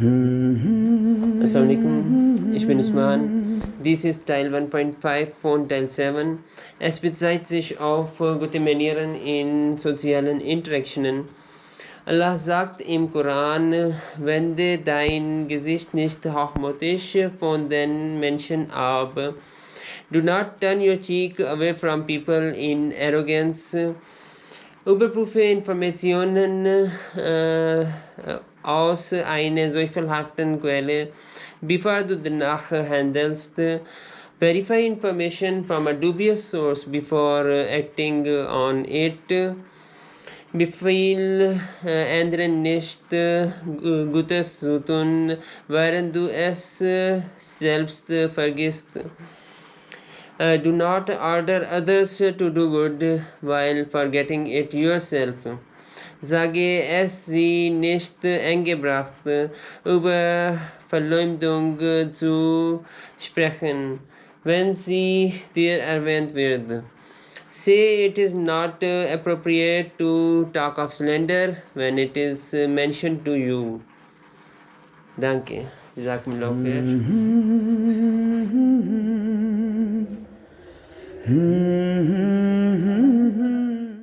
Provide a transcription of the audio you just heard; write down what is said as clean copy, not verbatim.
Assalamualaikum, ich bin Usman. Dies ist Teil 1.5 von Teil 7. Es bezieht sich auf gute Manieren in sozialen Interaktionen. Allah sagt im Koran, wende dein Gesicht nicht hochmütig von den Menschen ab. Do not turn your cheek away from people in arrogance. Überprüfe Informationen aus einer zweifelhaften Quelle, bevor du danach handelst. Verify information from a dubious source before acting on it. Befehl anderen nicht Gutes zu tun, während du es selbst vergisst. Do not order others to do good while forgetting it yourself. Sage es sie nicht angebracht, über Verleumdung zu sprechen, wenn sie dir erwähnt wird. Say it is not appropriate to talk of slander when it is mentioned to you. Danke. Jazakumullah khair.